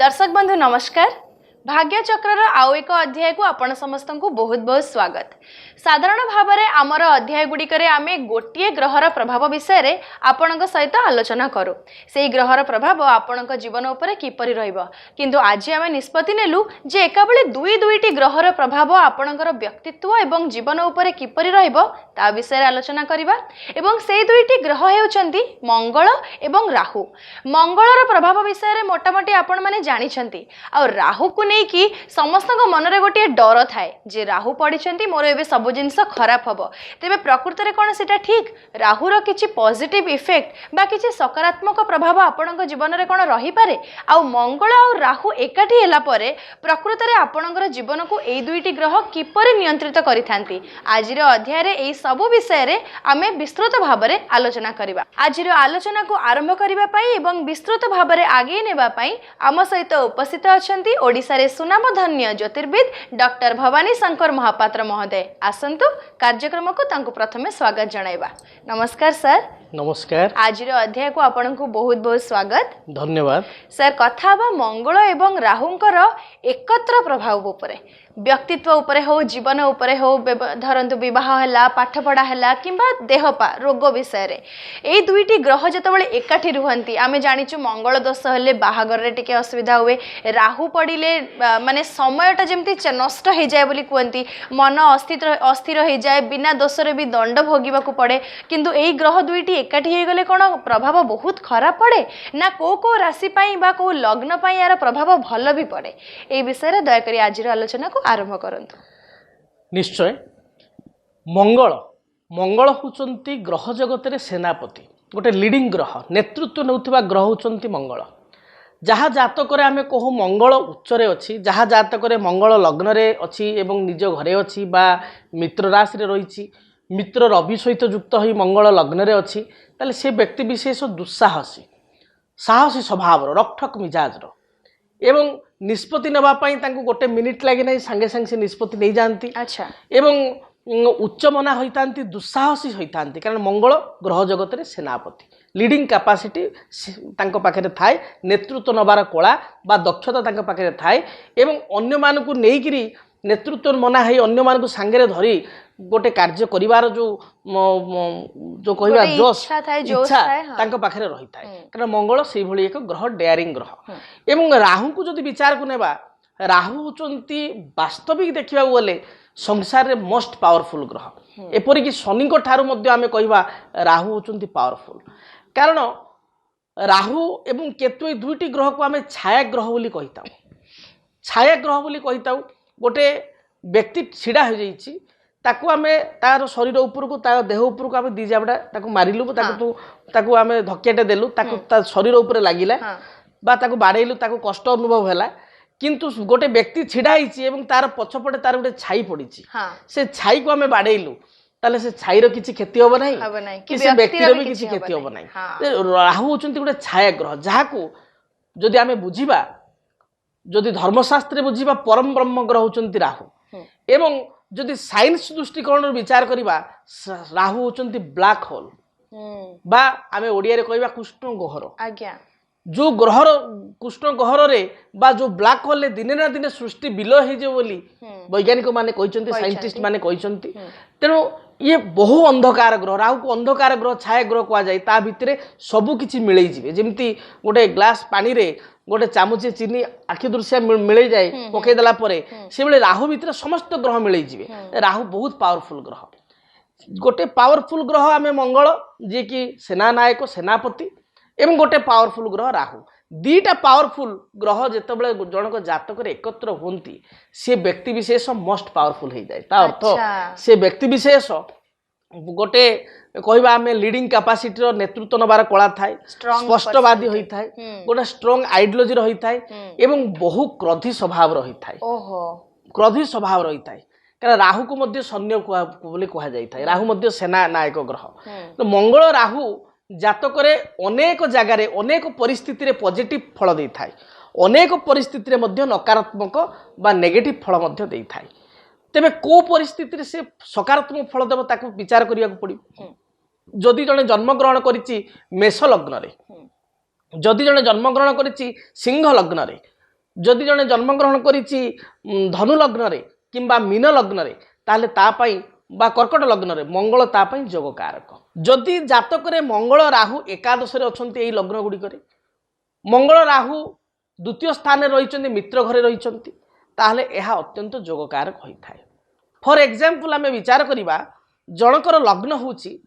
दर्शक बंधु नमस्कार। भाग्य चक्र आउ एक अध्याय को आपण समस्त को बहुत बहुत स्वागत। साधारण भाव में आमर अध्याय गुड़िक आमे गोटे ग्रहर प्रभाव विषय रे आपण सहित आलोचना करूँ। से ग्रहर प्रभाव आपण जीवन उपर किपरि रहिबो, किंतु आज आमे निष्पत्ति नेलु जे एका बेले दुई दुईटी ग्रहर प्रभाव आपणकर व्यक्तित्व एवं जीवन उपर किपरि रहिबो ता विषय आलोचना करिबा। एवं से दुईटी ग्रह हेउचंती मंगल एवं राहु। मंगलर प्रभाव विषय रे मोटामोटी आपण माने जानिछंती। आ राहु को नहीं कि समस्त मनरे गोटे डर थाए जे राहु पड़िछंती मोर एबे सब जिनस खराब हबो। तेबे प्रकृत रे कोन सेटा ठीक? राहुर किछि पॉजिटिव इफेक्ट बा किछि सकारात्मक प्रभाव आपणक जीवन रे कोन रही पारे? आ मंगल आ राहु एकाठी हेला परे प्रकृत रे आपणकर जीवन को एई दुईटी ग्रह किपरि नियंत्रित करिथांती। आजिर अध्याय रे एई सब विषय रे आमे विस्तृत भाव रे आलोचना करिबा। आजिर आलोचना को आरंभ करिबा पई एवं विस्तृत भाव रे आगे नेबा पई आम सहित उपस्थित अछंती ओडिसा रे सुनामधन्य ज्योतिर्विद डॉक्टर भवानी शंकर महापात्र महोदय। आसंतु कार्यक्रम को तांको प्रथमे स्वागत जणाइबा। नमस्कार सर। नमस्कार। आजिर अध्याय को आपन को बहुत बहुत स्वागत। धन्यवाद सर। कथा बा मंगल एवं राहुंकर एकत्र प्रभाव उपरे, व्यक्तित्व उपरे हो, जीवन उपरे हो, धरंतु विवाह हैला, पाठ पढ़ा हैला किंबा देहपा रोग विषय रे एई दुईटी ग्रह जतबेले एकाठी रुहंती आमे जानिचु मंगल दोष हेले बाहागर रे टिके असुविधा हुए, राहु पड़िले माने समयटा जेमती नष्ट हो जाए बोली कहती, मन अस्थिर हो जाए, बिना दोष रे भी दंड भोगिबा को पड़े। किंतु एई ग्रह दुईटी एकाठी हो गले कोन प्रभाव बहुत खराब पड़े ना को राशि पाई बा को लग्न पाई यार प्रभाव भल भी पड़े? एई विषय रे दया करी आजिर आलोचना को आरंभ करंतु। निश्चय। मंगल होचंती ग्रह जगत रे सेनापति, गोटे लीडिंग ग्रह, नेतृत्व नेउथिबा ग्रह होचंती मंगल। जहाँ जातक रे आमे कहू मंगल उच्च रे अछि, जहाँ जातक रे मंगल लग्न रे अछि एवं निज घरे अछि बा मित्र राशि रे रहिछि, मित्र रवि सहित युक्त होई मंगल लग्न रे अछि, ताले से व्यक्ति विशेष दुस्साहसी, साहसी स्वभाव, रक्षक मिजाज रो एवं निष्पत्ति नेबा पई तांको गोटे मिनिट लागे नै, संगे संगे से निष्पत्ति नै जानती। अच्छा। एवं उच्च मना होइतांती, दुस्साहसी होइतांती, कारण मंगल ग्रह जगत रे सेनापति, लीडिंग कैपेसिटी तांको पाखरे थाए, नेतृत्व नबार कला बा दक्षता तांको पाखरे थाए एवं अन्य मानकु नेइकिरी नेतृत्व मना है, अन्य मानकु संगे धरी गोटे कार्य करिवार जो कहबा जोश इच्छा तांको पाखरे रही थाए, कारण मंगल सेही भली एक ग्रह, डेयरिंग ग्रह। एवं राहु को जदि विचार को नेबा, राहु होचंती वास्तविक देखिबा बोले संसार रे मोस्ट पावरफुल ग्रह। एपरि कि शनि को ठारू मध्ये आमे कहबा राहु होचंती पावरफुल, कारण राहु एवं केतु ए दुईटी ग्रह को आमे छाया ग्रह बोली कहिताउ। छाया ग्रह बोली कहिताउ, गोटे व्यक्ति छिड़ा हो जाइछि, ताकू आमे तार शरीर ऊपर को, तार देह ऊपर को आमे दी जाबडा ताकू मारिलु, ताकू आमे धक्याटे देलु, ताकू ता शरीर ऊपर लागिला बा ताकू बाडेइलु, ताकू कष्ट अनुभव होला। किंतु गोटे व्यक्ति छिड़ा होइछि एवं तार पछपटे तार गोटे छाई पड़िछि, से छाई को आमे बाडेइलु, ताले से छाईर किछि क्षति होबो नाही कि से व्यक्तिर भी किछि क्षति होबो नाही। राहु होचंती गोटे छाया ग्रह, जाहाकू जदि आमे बुझिबा, जदि धर्मशास्त्र बुझिबा परम ब्रह्म ग्रह होचंती राहु। एवं जदि साइंस दृष्टिकोण विचार करिबा, राहु होचंती ब्लैक होल बा आमे ओडिया रे कहबा कृष्ण गहर। आज्ञा। जो ग्रहर कृष्ण गहर रे बा जो ब्लैक होल दिने ना दिने सृष्टि विलय हो जे बोली वैज्ञानिक माने कहिसंती, साइंटिस्ट माने कहिसंती। तेनो ये बहु अंधकार ग्रह, राहु को अंधकार ग्रह, छाया ग्रह कहा जाए। ता भितरे सबु किछि मिलई जिवे, जेमती गोटे ग्लास पानी रे गोटे चामुचे चीनी आखि दृश्य मिलई जाए पकई देला परे, से बेले राहु भितरे समस्त ग्रह मिलई जिवे। राहु बहुत पावरफुल ग्रह, गोटे पावरफुल ग्रह आमे मंगल जे कि सेना नायक, सेनापति, एवं गोटे पावरफुल ग्रह राहु। दीटा पावरफुल ग्रह जेतबेले जनक जातक रे एकत्र होंती, से व्यक्ति विशेष मोस्ट पावरफुल हो जाए। ता अर्थ से व्यक्ति विशेष गोटे कहबा आमे लीडिंग कैपेसिटी रो नेतृत्व नबार कला थाए, स्पष्टवादी होई थाए, गोटे स्ट्रांग आइडियोलॉजी रही थाए एवं बहु क्रोधी स्वभाव रही थाए। ओहो, क्रोधी स्वभाव रही थाए, कारण राहु को मध्य सैन्य बोली कहा जाय थाए, राहु मध्य सेना नायक ग्रह। तो मंगल राहु जातक रे अनेक जगार अनेक परिस्थिति रे पॉजिटिव फल दे थाए, अनेक परिस्थिति रे मध्य नकारात्मक बा नेगेटिव फल मध्य दे थाए। तेबे को परिस्थिति रे से सकारात्मक फल देव ताकू विचार करिया को पड़ी। जदि जने जन्म ग्रहण करिछि मेष लग्न रे, जदि जने जन्म ग्रहण करिछि सिंह लग्न रे, जदि जड़े जन्मग्रहण करिछि धनु लग्न रे किंबा मीन लग्न रे ताहले तापाई बा कर्कट लग्न रे मंगल तापाई जोग कारक। जदि जातक रे मंगल राहु एकादश रे अछंती एई लग्न गुडी करे मंगल राहु द्वितीय स्थान रे रहिचंती मित्र घरे रहिचंती ताहले एहा अत्यंत जोग कारक होई थाए। फॉर एग्जांपल आमे विचार करिबा जनकर लग्न होउची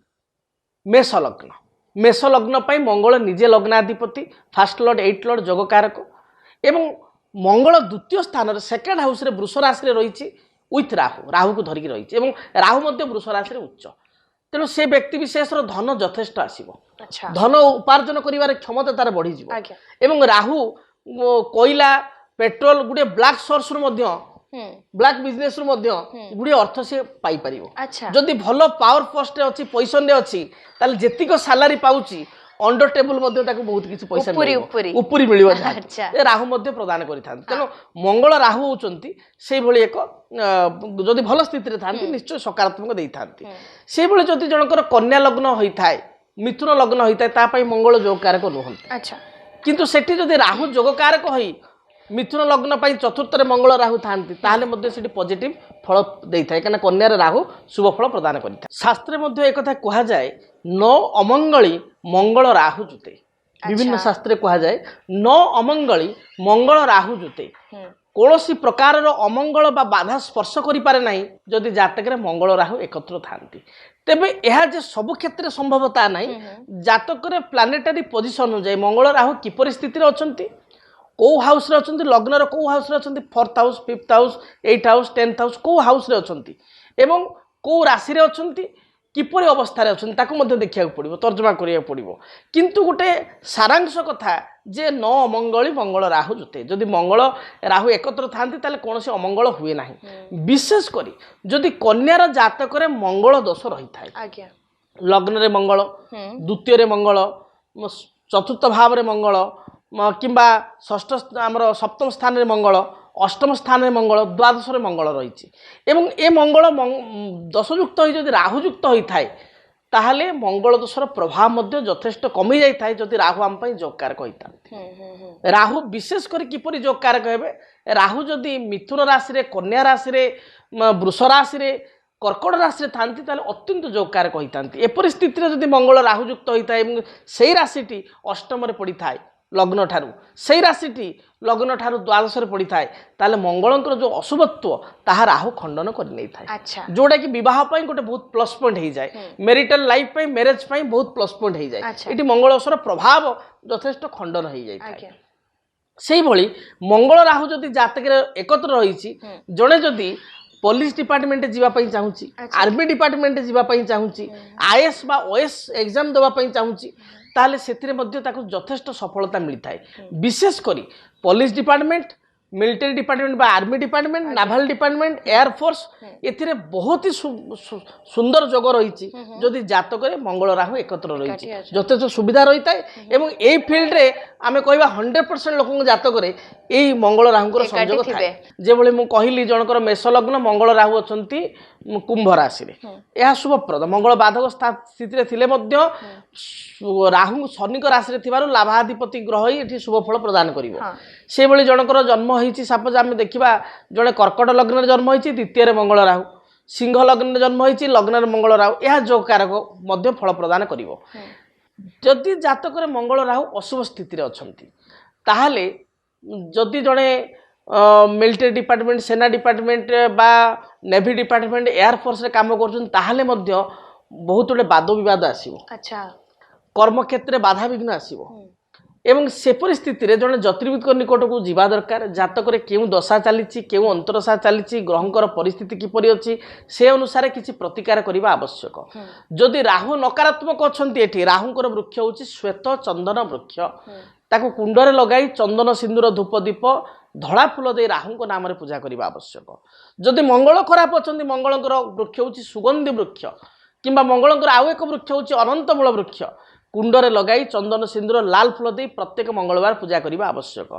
मेष लग्न। मेष लग्न पाई मंगल निजे लग्नाधिपति फास्ट लॉर्ड 8 लॉर्ड जोग कारक एवं मंगल द्वितीय स्थान रे सेकेंड हाउस रे वृष राशि रे रहिछि विथ राहु राहु को धरिकी रहिछि एवं राहु मध्य वृष राशि रे उच्च तेणु से व्यक्ति विशेष धन यथेष्ट आसीबो। अच्छा धन उपार्जन करिवार क्षमता तार बढ़ी जिवो एवं राहु कोयला पेट्रोल गुडे ब्लैक सोर्स रु मध्य ब्लैक बिजनेस रु मध्य गुडे अर्थ से पाई परिबो। अच्छा जदि भलो पावर पोस्ट रे अछि पोजीशन रे अछि ताले जेतिको सैलरी पाउची अंडर टेबल मध्य ताको बहुत किछि पैसा ऊपरी मिलिबो। अच्छा राहु मध्य प्रदान करिथान तेनो मंगल राहु होचंती से भली एक जदि भलो स्थिति रे थांती निश्चय सकारात्मक देई थांती। से भली जदि जनकर कन्या लग्न होई थाए मिथुन लग्न होई थाए ता पई मंगल जोग कारक नहंती। अच्छा किंतु सेठी जदि राहु जोग कारक होई मिथुन लग्न पाई चतुर्थ रे मंगल राहु थांती ताहले मध्य सेठी पॉजिटिव फल देई थाए कना कन्या रे राहु शुभ फल प्रदान करिथाय। शास्त्र मध्य एक कथा कहा जाय न अमंगली मंगल राहु जुते। विभिन्न शास्त्र कहा जाय न अमंगली मंगल राहु जुते कोनोसी प्रकार रो अमंगल बा बाधा स्पर्श करि पारे नाही जदि जातक रे मंगल राहु एकत्र थांती। तेबे यह जे सब क्षेत्र संभवता नाही जातक रे प्लानेटरी पोजीशन अनुसार मंगल राहु कि परिस्थिति रे अछंती को हाउस रे अछंती लग्न रे को हाउस रे अछंती 4th house 5th house 8th house 10th house को हाउस रे अछंती एवं को राशि रे अछंती किपरि अवस्था रे अछंती ताको मध्ये देखिया पड़िबो तर्जमा करिया पड़िबो। किंतु गोटे सारांश कथा जे न अमंगली मंगल राहु जुते जदि मंगल राहु एकत्र थांती ताले कोनोसी अमंगल हुए नाही। विशेष करी जदि कन्यार जातक रे मंगल दोष रही थाए आज्ञा लग्न रे मंगल द्वितीय रे मंगल चतुर्थ भाव रे मंगल किंबा षष्ठ आमर सप्तम स्थान रे मंगल अष्टम स्थान रे मंगल द्वादश रे मंगल रही एवं ए मंगल दशयुक्त हो जदि राहुयुक्त होई थाए ताहले मंगल दोषर प्रभाव मध्य यथेष्ट कमी जाई थाए जदि राहु आम पई जोगकारक होइता। राहु विशेष कर किपरि जोगकारक हेबे राहु जदि मिथुन राशि रे कन्या राशि रे वृष राशि रे कर्कट राशि रे थांती ताले अत्यंत जोगकारक होइतांती। ए परिस्थिति रे जदि मंगल राहुयुक्त होइता एवं सेही राशिटी अष्टम रे पड़ी थाए लग्न ठारू सेही राशिटी लग्न ठारू द्वादश रे पड़ी थाए ताले मंगलंकर जो अशुभत्व ताहा राहु खंडन कर नै थाए। अच्छा जोडा कि विवाह पई गोटे बहुत प्लस पॉइंट हे जाय मैरिटल लाइफ पई मैरिज पई बहुत प्लस पॉइंट हे जाय एटी मंगलसर प्रभाव यथेष्ट खंडन हे जाय थाए। सेही भली मंगल राहु जदि जातक रे एकत्र रहिछि जणे जदि पुलिस डिपार्टमेंट जीवा पई चाहूची आर्मी डिपार्टमेंट जीवा पई चाहूची आईएएस बा ओएस एग्जाम देवा पई चाहूची ताले सेतिरे मध्य ताकु यथेष्ट सफलता मिलता है। विशेष करी पुलिस डिपार्टमेंट मिलिटरी डिपार्टमेंट बा army department naval department air force एथिरे बहुत ही सुंदर जोग रही जदि जातक रे मंगल राहु एकत्र रही यथेष्ट सुविधा रही है एवं ए फील्ड रे आमे कहबा 100% लोक जातक रे एई मंगल राहु संयोग थाए। जे भली मु कहली जनकर मेष लग्न मंगल राहु अछंती कुंभ राशि रे यह शुभप्रद मंगल बाधक स्थिति रे थिले मध्य राहु शनि राशि रे थिबारु लाभाधिपति ग्रह ही एठी शुभ फल प्रदान करिवो। से भली जनकर जन्म होईची सपोज आमे देखिबा जणे कर्कट लग्न रे जन्म होईची द्वितीय रे मंगल राहु सिंह लग्न रे जन्म होईची लग्न रे मंगल राहु यह जोग कारक मध्य फल प्रदान करिवो। जदि जातक रे मंगल राहु अशुभ स्थिति रे अछंती ताहाले जदि जणे मिलिटरी डिपार्टमेंट सेना डिपार्टमेंट बा नेवी डिपार्टमेंट एयर फोर्स रे काम करछन ताहाले मध्य बहुत गुडे वाद विवाद आसीबो। अच्छा कर्म क्षेत्र बाधा विघ्न आसीबो एवं से परिस्थिति रे जणे ज्योतिर्विद निकट को जीवा दरकार जातक रे केउ दशा चलीची केउ अंतरशा चलीची ग्रहंकर परिस्थिति किपरि अछि से अनुसार किछि प्रतिकार करिबा आवश्यक। जदि राहु नकारात्मक अछंती एठी राहुंकर वृक्ष होछि श्वेत चंदन वृक्ष ताको कुंडरे लगाई चंदन सिंदूर धूप दीप धड़ा फूल दे राहु नाम पूजा करने आवश्यक। जदि मंगल खराब अच्छा मंगलर वृक्ष हूँ सुगंधि वृक्ष किंबा मंगलर आउ एक वृक्ष हूँ अनंतमूल वृक्ष कुंडरे लगाई चंदन सिंदूर लाल फूल दे प्रत्येक मंगलवार पूजा करने आवश्यक।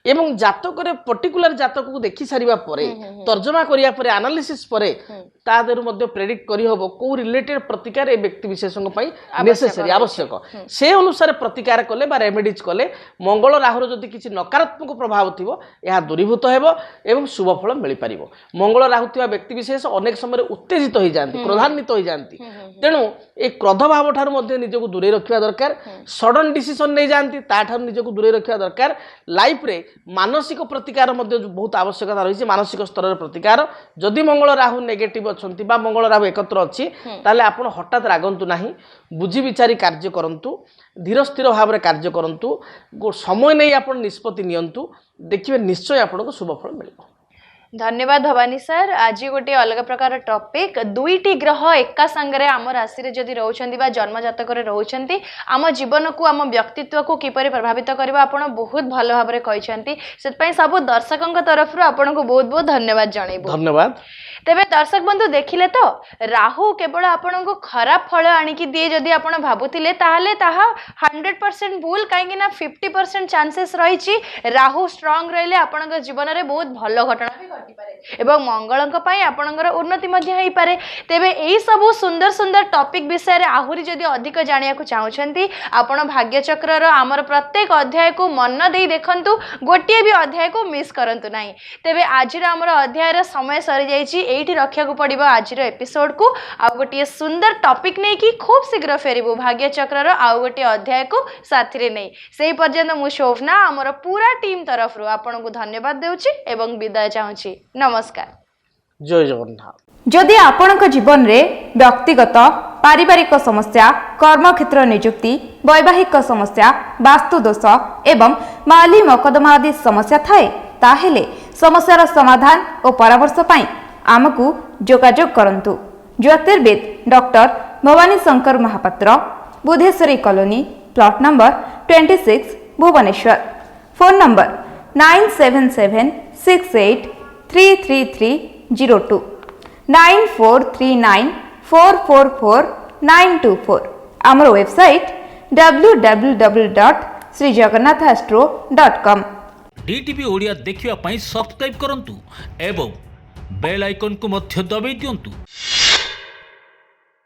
এবং জাতকরে পর্টিকুলার জাতকକୁ দেখি সারিবা পরে তর্জমা করিয়া পরে আনালিসিস পরে তা দেরু মধ্যে প্রেডিক্ট করি হবো কোউ রিলেটেড প্রতিকার এই ব্যক্তি বিশেষଙ୍କ ପାଇଁ নেসেসারি আবশ্যক সে অনুসারে প্রতিকার কলে বা রেমেডিজ কলে মঙ্গল রাহুর যদি কিছু নকারাত্মক প্রভাব থিব ଏହା দূরীভূত ହେବ এবং শুভ ফল মিলি পারিব মঙ্গল রাহু থিবা ব্যক্তি বিশেষ অনেক সময় উত্তেজিত হই যাନ୍ତି ক্রোধান্বিত হই যাନ୍ତି তেণু এই ক্রোধ ভাব ঠাରୁ ମଧ୍ୟ ନିଜକୁ ଦୂରେଇ ରଖିବା ଦରକାର ସଡନ୍ ডিসিশন ନେଇ ଯାନ୍ତି ତା ଠାରୁ ନିଜକୁ ଦୂରେଇ ରଖିବା ଦରକାର ଲାଇଫ ରେ ମାନସିକ ପ୍ରତିକାର ମଧ୍ୟ ବହୁତ ଆବଶ୍ୟକତା ରହିଛି ମାନସିକ ସ୍ତରରେ ପ୍ରତିକାର ଯଦି ମଙ୍ଗଳ ରାହୁ ନେଗେଟିଭ ଅଛନ୍ତି ବା ମଙ୍ଗଳ ରାହୁ ଏକତ୍ର ଅଛି ତାହେଲେ ଆପଣ ହଠାତ୍ ରାଗନ୍ତୁ ନାହିଁ ବୁଝି ବିଚାରି କାର୍ଯ୍ୟ କରନ୍ତୁ ଧୀର ସ୍ଥିର ଭାବରେ କାର୍ଯ୍ୟ କରନ୍ତୁ ସମୟ ନେଇ ଆପଣ ନିଷ୍ପତ୍ତି ନିଅନ୍ତୁ ଦେଖିବେ ନିଶ୍ଚୟ ଆପଣଙ୍କୁ ଶୁଭ ଫଳ ମିଳିବ धन्यवाद भवानी सर आज गोटे अलग प्रकार टॉपिक दुईटी ग्रह एका संगे आम राशि रे जदि रहउछंती बा जन्म जातक रे रहउछंती आम जीवन को आम व्यक्तित्व को किपरि प्रभावित करबा आपण बहुत भलो भाबरे कहिसंती सेत पई सब दर्शकक तरफ रो आपण को बहुत बहुत धन्यवाद जणैबो धन्यवाद तेबे दर्शक बंधु देखिले तो राहु केवल आपण को खराब फल आनिकी दिए जदि आपण भाबुतिले ताहाले ताहा 100% भूल काहेकि ना 50% चांसेस रहिछि राहु स्ट्रांग रहले आपण जीवन रे बहुत भलो घटना भी घटी पारे एवं मंगलक पई आपणकर उन्नति मध्य होई पारे तेबे एई सब सुंदर सुंदर टॉपिक विषय रे आहुरी जदि अधिक जानिया को चाहुछंती आपण भाग्य चक्र रो हमर प्रत्येक अध्याय को मन देई देखंतु गोटिए भी अध्याय को मिस करंतु नाही तेबे आज रो हमर अध्याय रो समय सरी जाईछि एठी रखिया को पड़िबो आज रो एपिसोड को आ गोटिए सुंदर टॉपिक नै कि खूब शीघ्र फेरिबो भाग्य चक्र रो आ गोटिए अध्याय को साथी रे नै सेही पर्यंत मु शोभना हमर पूरा टीम तरफ रो आपण को धन्यवाद देउछि एवं विदाय चाहुछि नमस्कार जय जगन्नाथ जदि आपणक जीवन रे व्यक्तिगत पारिवारिक समस्या कर्मक्षेत्र नियुक्ति वैवाहिक समस्या वास्तु दोष एवं माली मकदमा आदि समस्या थाए ताहेले समस्यार समाधान और परामर्श पाई आमकु जोगाजोग करंतु ज्योतिर्वेद doctor Bhavani Shankar Mahapatra Budheswari colony plot number 26 Bhubaneswar phone number 9776833302 9439444924 आमर वेबसाइट www.srijagannathastro.com डीटीवी ओडिया देखिवा पई सब्सक्राइब करंतु एवं बेल आइकन को मध्य दबाई दियंतु।